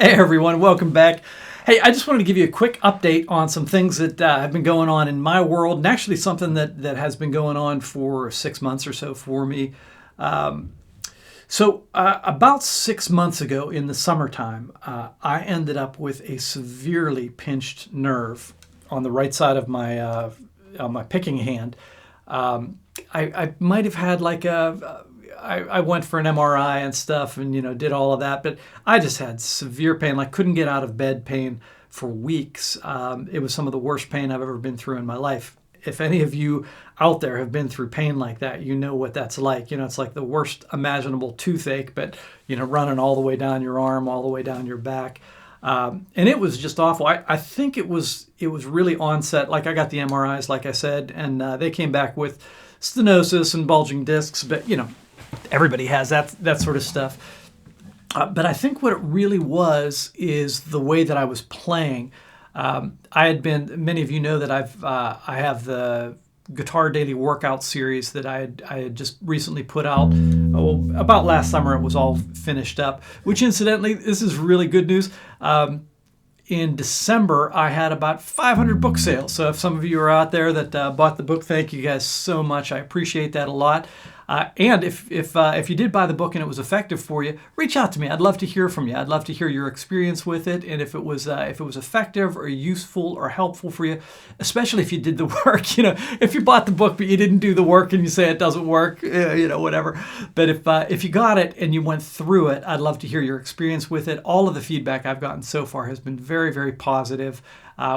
Hey everyone, welcome back. Hey, I just wanted to give you a quick update on some things that have been going on in my world, and actually something that has been going on for 6 months or so for me. About 6 months ago in the summertime, I ended up with a severely pinched nerve on the right side of my picking hand. I might have had I went for an MRI and stuff and, did all of that, but I just had severe pain, like couldn't get out of bed pain for weeks. It was some of the worst pain I've ever been through in my life. If any of you out there have been through pain like that, you know what that's like. It's like the worst imaginable toothache, but, running all the way down your arm, all the way down your back. And it was just awful. I think it was really onset. Like I got the MRIs, like I said, and they came back with stenosis and bulging discs, but, everybody has that sort of stuff. But I think what it really was is the way that I was playing. Many of you know that I have the Guitar Daily Workout series that I had just recently put out. About last summer it was all finished up, which incidentally, this is really good news. In December, I had about 500 book sales. So if some of you are out there that bought the book, thank you guys so much. I appreciate that a lot. And if you did buy the book and it was effective for you, reach out to me. I'd love to hear from you. I'd love to hear your experience with it, and if it was effective or useful or helpful for you, especially if you did the work. If you bought the book but you didn't do the work and you say it doesn't work, whatever. But if you got it and you went through it, I'd love to hear your experience with it. All of the feedback I've gotten so far has been very, very positive.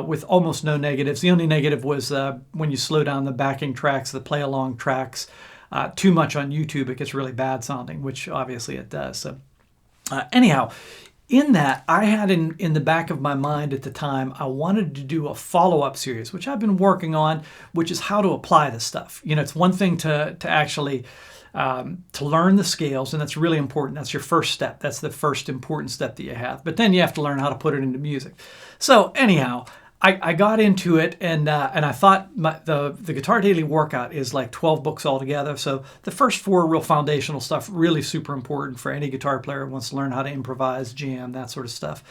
With almost no negatives. The only negative was when you slow down the backing tracks, the play-along tracks, too much on YouTube, it gets really bad sounding, which obviously it does. So anyhow, in that, I had in the back of my mind at the time, I wanted to do a follow-up series, which I've been working on, which is how to apply this stuff. It's one thing to actually to learn the scales, and that's really important. That's your first step. That's the first important step that you have. But then you have to learn how to put it into music. So anyhow, I got into it, and I thought the Guitar Daily Workout is like 12 books altogether. So the first 4 real foundational stuff, really super important for any guitar player who wants to learn how to improvise, jam, that sort of stuff.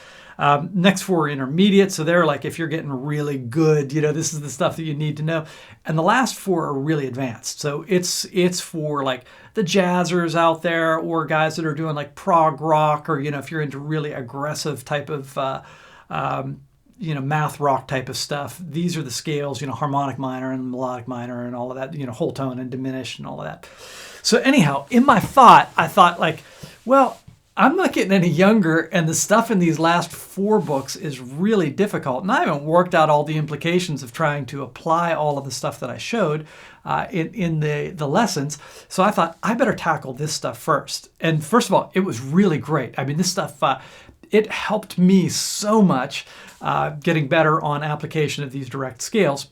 Next 4 are intermediate, so they're like if you're getting really good, this is the stuff that you need to know. And the last 4 are really advanced. So it's for like the jazzers out there or guys that are doing like prog rock, or if you're into really aggressive type of math rock type of stuff. These are the scales, harmonic minor and melodic minor and all of that, whole tone and diminished and all of that. So anyhow, in my thought, I thought like, well, I'm not getting any younger, and the stuff in these last 4 books is really difficult. And I haven't worked out all the implications of trying to apply all of the stuff that I showed in the lessons. So I thought I better tackle this stuff first. And first of all, it was really great. I mean, this stuff, it helped me so much getting better on application of these direct scales.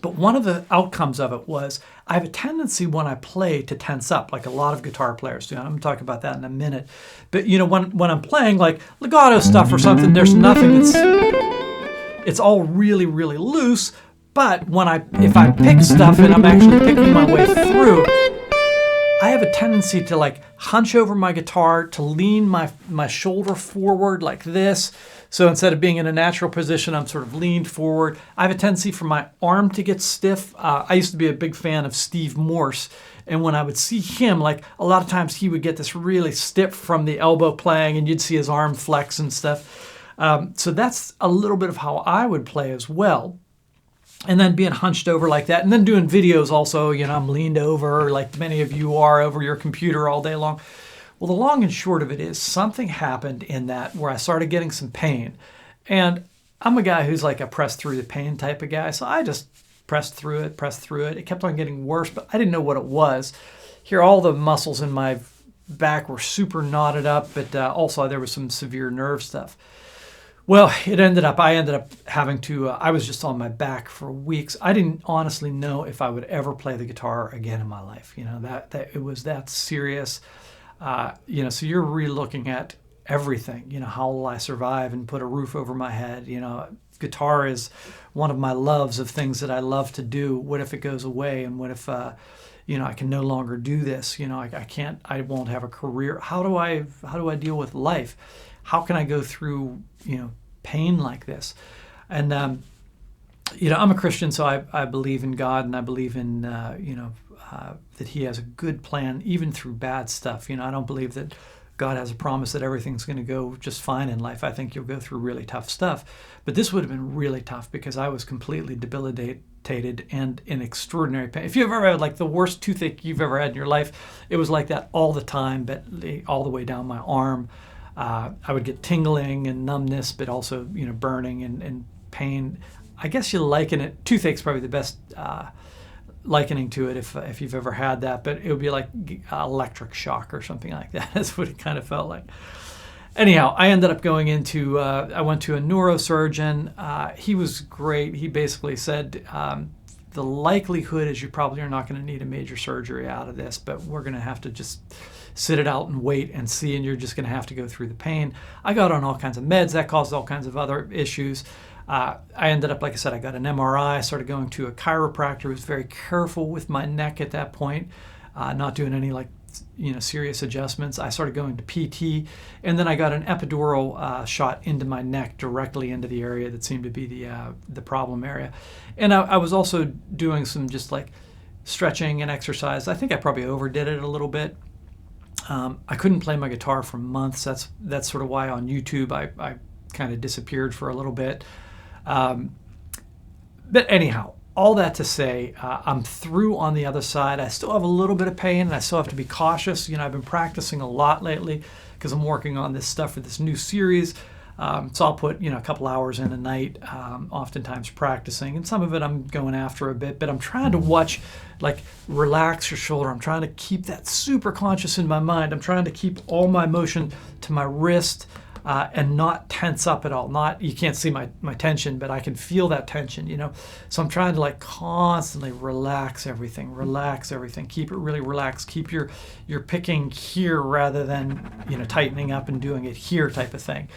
But one of the outcomes of it was I have a tendency when I play to tense up, like a lot of guitar players do. I'm going to talk about that in a minute. But when I'm playing like legato stuff or something, there's nothing it's all really, really loose. But if I pick stuff and I'm actually picking my way through, I have a tendency to like hunch over my guitar, to lean my shoulder forward like this. So instead of being in a natural position, I'm sort of leaned forward. I have a tendency for my arm to get stiff. I used to be a big fan of Steve Morse. And when I would see him, like a lot of times he would get this really stiff from the elbow playing, and you'd see his arm flex and stuff. So that's a little bit of how I would play as well. And then being hunched over like that, and then doing videos also, I'm leaned over like many of you are over your computer all day long. Well, the long and short of it is something happened in that where I started getting some pain. And I'm a guy who's like a press through the pain type of guy. So I just pressed through it. It kept on getting worse, but I didn't know what it was. Here, all the muscles in my back were super knotted up, but also there was some severe nerve stuff. Well, I ended up having to, I was just on my back for weeks. I didn't honestly know if I would ever play the guitar again in my life. That it was that serious. So you're re-looking at everything. How will I survive and put a roof over my head? Guitar is one of my loves of things that I love to do. What if it goes away? And what if, I can no longer do this? I won't have a career. How do I deal with life? how can I go through, pain like this? And, I'm a Christian, so I believe in God, and I believe in, that he has a good plan, even through bad stuff. I don't believe that God has a promise that everything's going to go just fine in life. I think you'll go through really tough stuff. But this would have been really tough because I was completely debilitated and in extraordinary pain. If you've ever had like the worst toothache you've ever had in your life, it was like that all the time, but all the way down my arm. I would get tingling and numbness, but also, burning and pain. I guess you liken it, toothache's probably the best likening to it if you've ever had that, but it would be like electric shock or something like that. That's what it kind of felt like. Anyhow, I ended up going into, I went to a neurosurgeon. He was great. He basically said, the likelihood is you probably are not going to need a major surgery out of this, but we're going to have to just sit it out and wait and see, and you're just going to have to go through the pain. I got on all kinds of meds. That caused all kinds of other issues. I ended up, like I said, I got an MRI. I started going to a chiropractor who was very careful with my neck at that point, not doing any serious adjustments. I started going to PT, and then I got an epidural shot into my neck, directly into the area that seemed to be the problem area. And I was also doing some just like stretching and exercise. I think I probably overdid it a little bit. I couldn't play my guitar for months. That's sort of why on YouTube I kind of disappeared for a little bit. But anyhow, all that to say, I'm through on the other side. I still have a little bit of pain, and I still have to be cautious. I've been practicing a lot lately because I'm working on this stuff for this new series. So I'll put, a couple hours in a night, oftentimes practicing, and some of it I'm going after a bit, but I'm trying to watch, relax your shoulder. I'm trying to keep that super conscious in my mind. I'm trying to keep all my motion to my wrist, and not tense up at all. You can't see my tension, but I can feel that tension, So I'm trying to constantly relax everything, keep it really relaxed, keep your picking here rather than, tightening up and doing it here type of thing.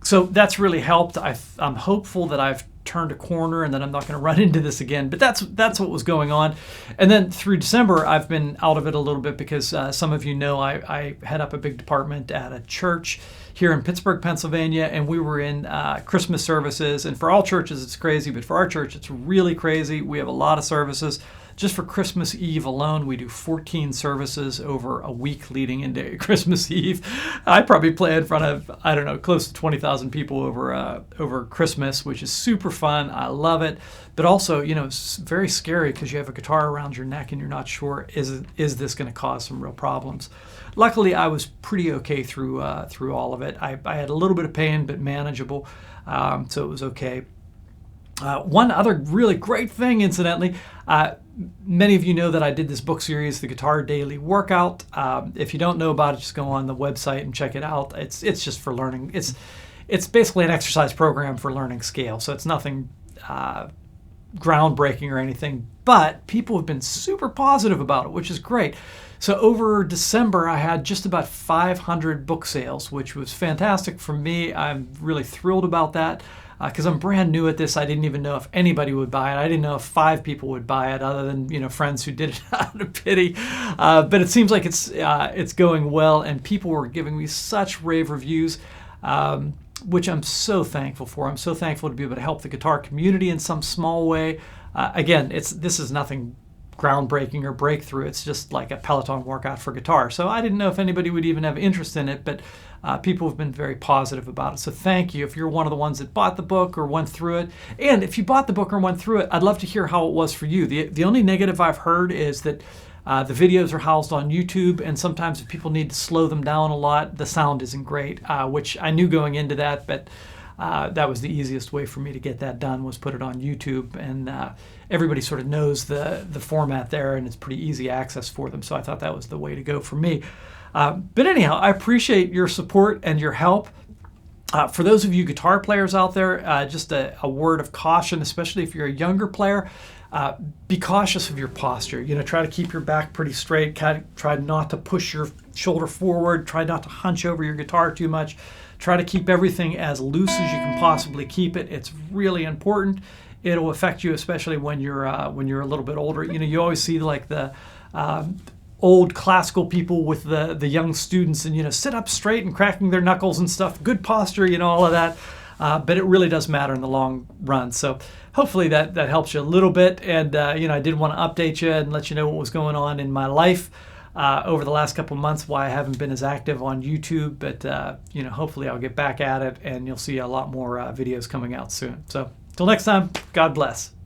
So that's really helped. I'm hopeful that I've turned a corner and that I'm not going to run into this again, but that's what was going on. And then through December, I've been out of it a little bit because some of you know I head up a big department at a church here in Pittsburgh, Pennsylvania, and we were in Christmas services. And for all churches, it's crazy, but for our church, it's really crazy. We have a lot of services. Just for Christmas Eve alone, we do 14 services over a week leading into Christmas Eve. I probably play in front of, close to 20,000 people over Christmas, which is super fun. I love it. But also, it's very scary because you have a guitar around your neck and you're not sure, is this going to cause some real problems? Luckily, I was pretty okay through all of it. I had a little bit of pain, but manageable, so it was okay. One other really great thing, incidentally, many of you know that I did this book series, The Guitar Daily Workout. If you don't know about it, just go on the website and check it out. It's just for learning. It's basically an exercise program for learning scale, so it's nothing groundbreaking or anything, but people have been super positive about it, which is great. So over December, I had just about 500 book sales, which was fantastic for me. I'm really thrilled about that. Because I'm brand new at this, I didn't even know if anybody would buy it. I didn't know if 5 people would buy it, other than friends who did it out of pity. But it seems like it's going well, and people were giving me such rave reviews, which I'm so thankful for. I'm so thankful to be able to help the guitar community in some small way. Again, this is nothing groundbreaking or breakthrough. It's just like a Peloton workout for guitar. So I didn't know if anybody would even have interest in it, but people have been very positive about it. So thank you if you're one of the ones that bought the book or went through it. And if you bought the book or went through it, I'd love to hear how it was for you. The only negative I've heard is that the videos are housed on YouTube, and sometimes if people need to slow them down a lot, the sound isn't great, which I knew going into that, but that was the easiest way for me to get that done, was put it on YouTube, and everybody sort of knows the format there, and it's pretty easy access for them. So I thought that was the way to go for me. But anyhow, I appreciate your support and your help. For those of you guitar players out there, just a word of caution, especially if you're a younger player. Be cautious of your posture. Try to keep your back pretty straight. Try not to push your shoulder forward. Try not to hunch over your guitar too much. Try to keep everything as loose as you can possibly keep it. It's really important. It'll affect you, especially when you're a little bit older. You always see like the old classical people with the young students, and sit up straight and cracking their knuckles and stuff, good posture, all of that. But it really does matter in the long run. So hopefully that helps you a little bit. And I did want to update you and let you know what was going on in my life over the last couple of months, why I haven't been as active on YouTube. But hopefully I'll get back at it, and you'll see a lot more videos coming out soon. So till next time, God bless.